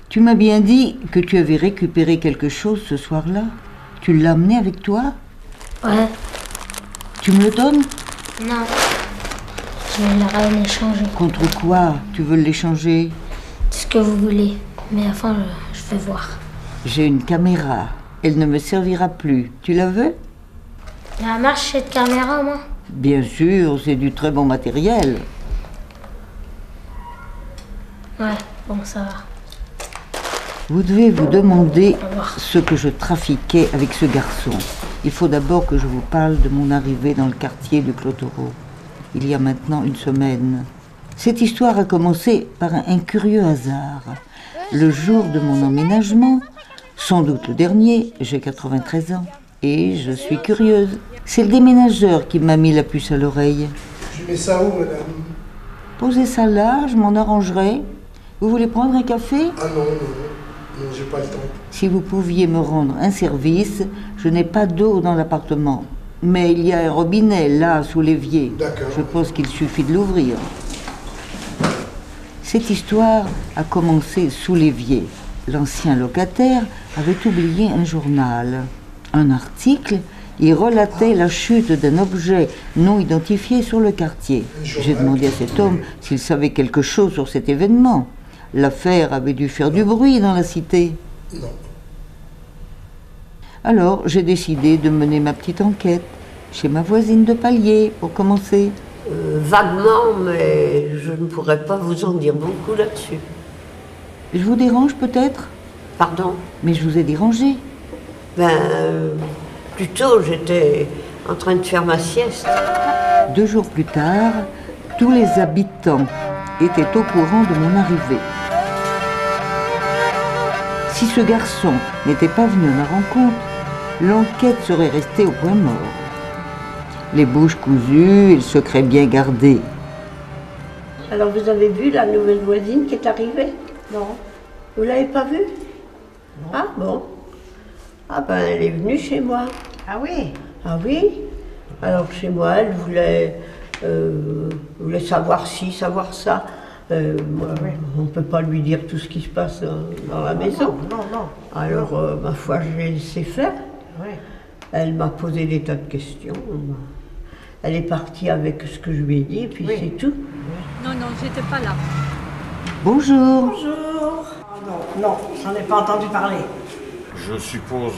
Tu m'as bien dit que tu avais récupéré quelque chose ce soir-là. Tu l'as amené avec toi? Ouais. Tu me le donnes? Non. Je vais le l'échanger. Contre quoi tu veux l'échanger? Ce que vous voulez. Mais enfin, je vais voir. J'ai une caméra. Elle ne me servira plus. Tu la veux? Elle marche cette caméra, moi? Bien sûr, c'est du très bon matériel. Ouais, bon, ça va. Vous devez vous demander ce que je trafiquais avec ce garçon. Il faut d'abord que je vous parle de mon arrivée dans le quartier du Clotoro, il y a maintenant une semaine. Cette histoire a commencé par un curieux hasard. Le jour de mon emménagement, sans doute le dernier, j'ai 93 ans, et je suis curieuse. C'est le déménageur qui m'a mis la puce à l'oreille. Je mets ça où, madame? Posez ça là, je m'en arrangerai. Vous voulez prendre un café? Ah non, non, j'ai pas le temps. Si vous pouviez me rendre un service, je n'ai pas d'eau dans l'appartement. Mais il y a un robinet là, sous l'évier. D'accord. Je pense qu'il suffit de l'ouvrir. Cette histoire a commencé sous l'évier. L'ancien locataire avait oublié un journal. Un article y relatait la chute d'un objet non identifié sur le quartier. J'ai demandé à cet homme s'il savait quelque chose sur cet événement. L'affaire avait dû faire du bruit dans la cité. Non. Alors, j'ai décidé de mener ma petite enquête chez ma voisine de palier, pour commencer. Vaguement, mais je ne pourrais pas vous en dire beaucoup là-dessus. Je vous dérange peut-être? Pardon? Mais je vous ai dérangé. Plutôt, j'étais en train de faire ma sieste. 2 jours plus tard, tous les habitants étaient au courant de mon arrivée. Si ce garçon n'était pas venu à ma rencontre, l'enquête serait restée au point mort. Les bouches cousues et le secret bien gardé. Alors vous avez vu la nouvelle voisine qui est arrivée? Non. Vous l'avez pas vue? Non. Ah bon? Ah ben elle est venue chez moi. Ah oui? Ah oui? Alors chez moi elle voulait savoir ci, savoir ça. Moi, oui. On ne peut pas lui dire tout ce qui se passe dans la maison. Non. Alors ma foi je l'ai laissé faire. Oui. Elle m'a posé des tas de questions. Elle est partie avec ce que je lui ai dit, et puis oui. C'est tout. Non, j'étais pas là. Bonjour. Bonjour. Non, j'en ai pas entendu parler. Je suppose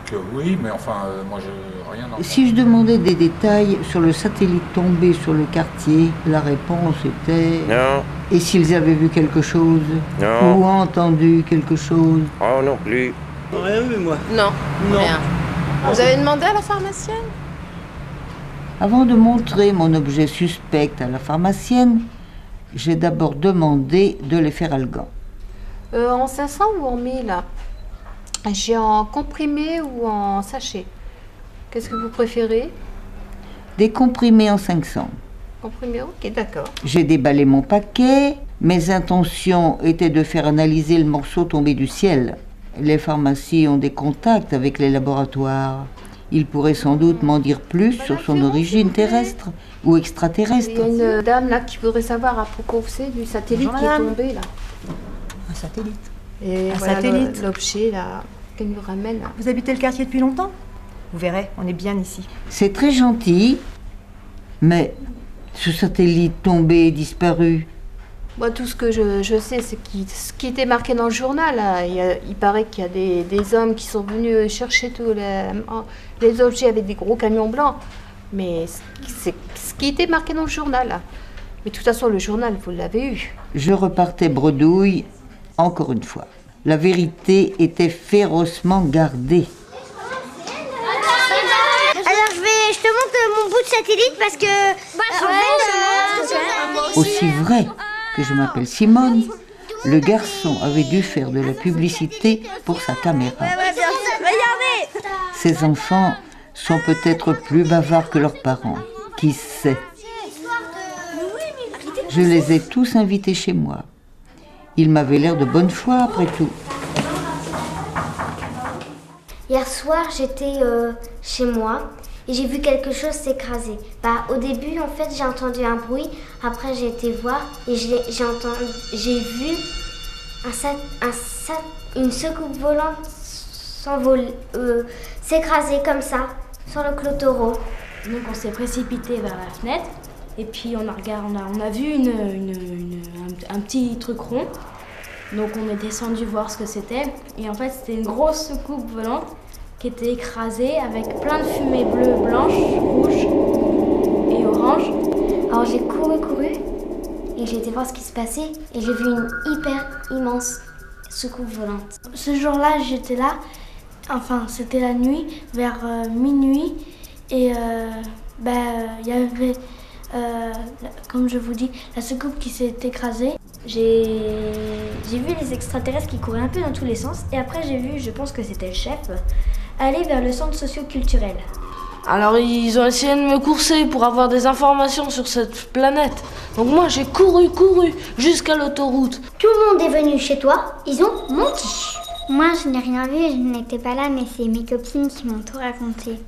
que oui, mais enfin, moi, je rien entendu. Si je demandais des détails sur le satellite tombé sur le quartier, la réponse était... Non. Et s'ils avaient vu quelque chose? Non. Ou entendu quelque chose? Oh non plus. Rien vu, moi. Non, rien. Vous avez demandé à la pharmacienne? Avant de montrer mon objet suspect à la pharmacienne, j'ai d'abord demandé de les faire à Algan. En 500 ou en 1000? J'ai en comprimé ou en sachet. Qu'est-ce que vous préférez? Des comprimés en 500. Comprimé, ok, d'accord. J'ai déballé mon paquet. Mes intentions étaient de faire analyser le morceau tombé du ciel. Les pharmacies ont des contacts avec les laboratoires. Ils pourraient sans doute m'en dire plus sur son origine terrestre ou extraterrestre. Il y a une dame là qui voudrait savoir à propos, vous savez, du satellite qui est tombé là. Un satellite. Et Un voilà, satellite. l'objet là, qu'elle nous ramène. Là. Vous habitez le quartier depuis longtemps? Vous verrez, on est bien ici. C'est très gentil, mais ce satellite tombé et disparu. Moi, tout ce que je sais, c'est ce qui était marqué dans le journal. Là. Il paraît qu'il y a des hommes qui sont venus chercher tous les objets avec des gros camions blancs. Mais c'est ce qui était marqué dans le journal. Là. Mais de toute façon, le journal, vous l'avez eu. Je repartais bredouille, encore une fois. La vérité était férocement gardée. Alors je te montre mon bout de satellite parce que... Aussi vrai que je m'appelle Simone, le garçon avait dû faire de la publicité pour sa caméra. Regardez. Ces enfants sont peut-être plus bavards que leurs parents. Qui sait? Je les ai tous invités chez moi. Ils m'avaient l'air de bonne foi après tout. Hier soir, j'étais chez moi et j'ai vu quelque chose s'écraser. Au début, en fait, j'ai entendu un bruit. Après, j'ai été voir et j'ai vu une secoupe volante s'écraser comme ça sur le clôtoro. Donc on s'est précipité vers la fenêtre et puis on a vu un petit truc rond. Donc on est descendu voir ce que c'était et en fait c'était une grosse soucoupe volante qui était écrasée avec plein de fumée bleue, blanche, rouge et orange. Alors j'ai couru et j'ai été voir ce qui se passait et j'ai vu une hyper immense soucoupe volante. Ce jour-là j'étais là, enfin c'était la nuit, vers minuit et il y avait, comme je vous dis, la soucoupe qui s'est écrasée. J'ai vu les extraterrestres qui couraient un peu dans tous les sens et après j'ai vu, je pense que c'était le chef, aller vers le centre socio-culturel. Alors ils ont essayé de me courser pour avoir des informations sur cette planète. Donc moi j'ai couru jusqu'à l'autoroute. Tout le monde est venu chez toi, ils ont menti. Moi je n'ai rien vu, je n'étais pas là, mais c'est mes copines qui m'ont tout raconté.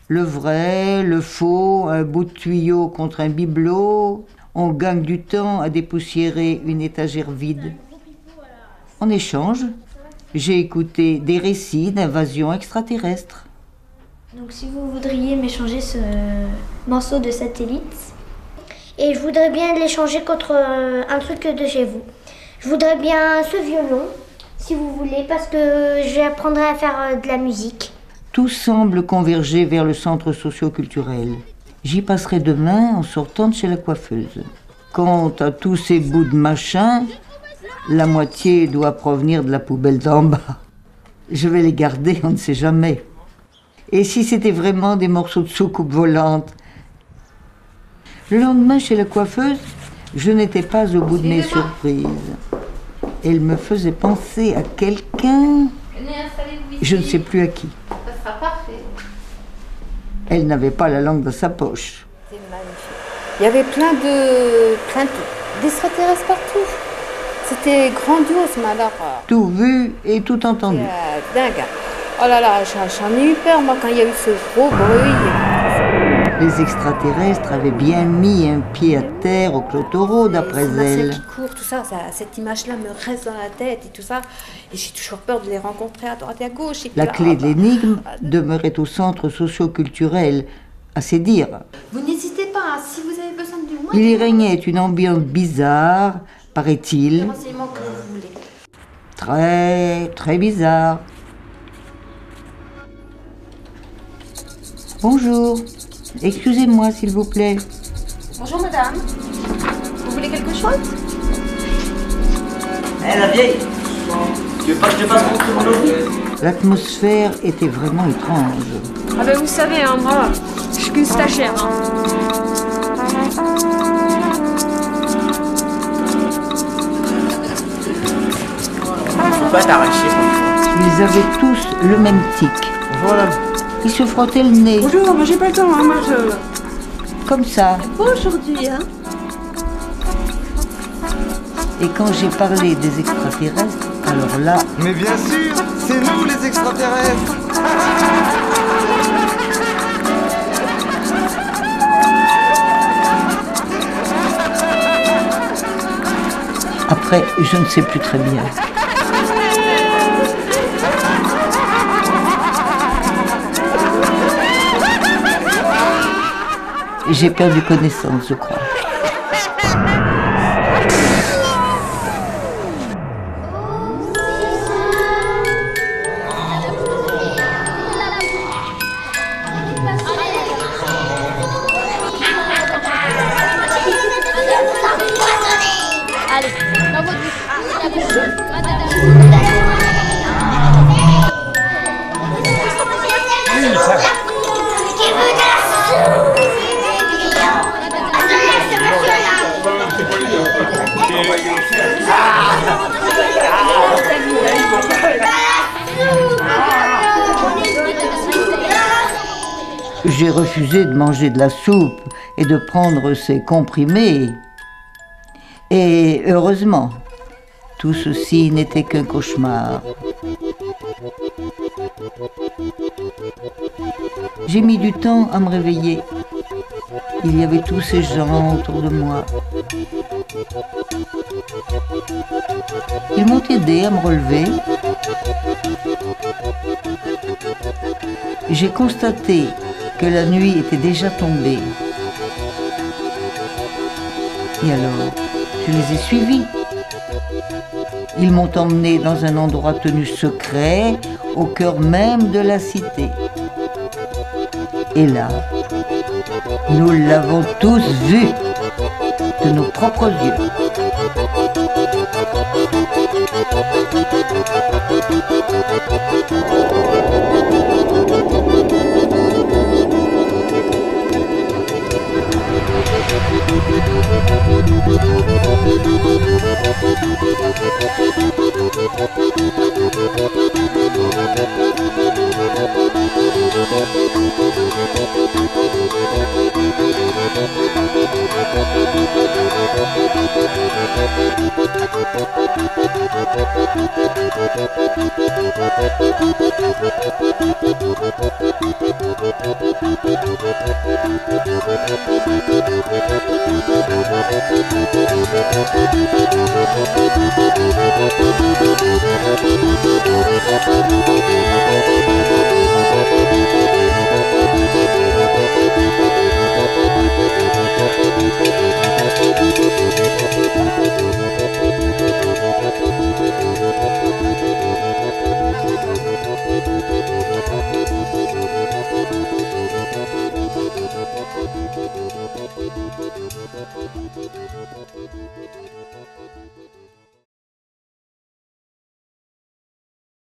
Le vrai, le faux, un bout de tuyau contre un bibelot. On gagne du temps à dépoussiérer une étagère vide. En échange, j'ai écouté des récits d'invasion extraterrestre. Donc si vous voudriez m'échanger ce morceau de satellite, et je voudrais bien l'échanger contre un truc de chez vous. Je voudrais bien ce violon, si vous voulez, parce que j'apprendrai à faire de la musique. Tout semble converger vers le centre socio-culturel. J'y passerai demain en sortant de chez la coiffeuse. Quant à tous ces bouts de machin, la moitié doit provenir de la poubelle d'en bas. Je vais les garder, on ne sait jamais. Et si c'était vraiment des morceaux de soucoupe volante? Le lendemain, chez la coiffeuse, je n'étais pas au bout de mes surprises. Elle me faisait penser à quelqu'un, je ne sais plus à qui. Ça sera parfait. Elle n'avait pas la langue dans sa poche. C'est magnifique. Il y avait plein d'extraterrestres partout. C'était grandiose, mais alors... Tout vu et tout entendu. Dingue. Oh là là, j'en ai eu peur, moi, quand il y a eu ce gros bruit. Les extraterrestres avaient bien mis un pied à terre au clôtoro, d'après elle. Qui court, tout ça, cette image-là me reste dans la tête et tout ça. Et j'ai toujours peur de les rencontrer à droite et à gauche. Et la clé de l'énigme demeurait au centre socio-culturel, à ses dires. Vous n'hésitez pas, si vous avez besoin de moi... Il y régnait une ambiance bizarre, paraît-il. Les renseignements que vous voulez. Très, très bizarre. Bonjour. Excusez-moi, s'il vous plaît. Bonjour, madame. Vous voulez quelque chose? La vieille, tu veux pas que je te fasse montrer mon lobby? L'atmosphère était vraiment étrange. Ah ben vous savez, hein, moi, je suis qu'une stagiaire. Faut pas t'arracher. Ils avaient tous le même tic. Voilà. Ils se frottaient le nez. Bonjour, moi j'ai pas le temps, hein, moi je... Comme ça. Aujourd'hui, hein. Et quand j'ai parlé des extraterrestres, alors là... Mais bien sûr, c'est nous les extraterrestres. Après, je ne sais plus très bien. J'ai perdu connaissance, je crois. J'ai refusé de manger de la soupe et de prendre ces comprimés. Et heureusement, tout ceci n'était qu'un cauchemar. J'ai mis du temps à me réveiller. Il y avait tous ces gens autour de moi. Ils m'ont aidé à me relever. J'ai constaté que la nuit était déjà tombée. Et alors, je les ai suivis. Ils m'ont emmené dans un endroit tenu secret, au cœur même de la cité. Et là, nous l'avons tous vu de nos propres yeux. Thank you.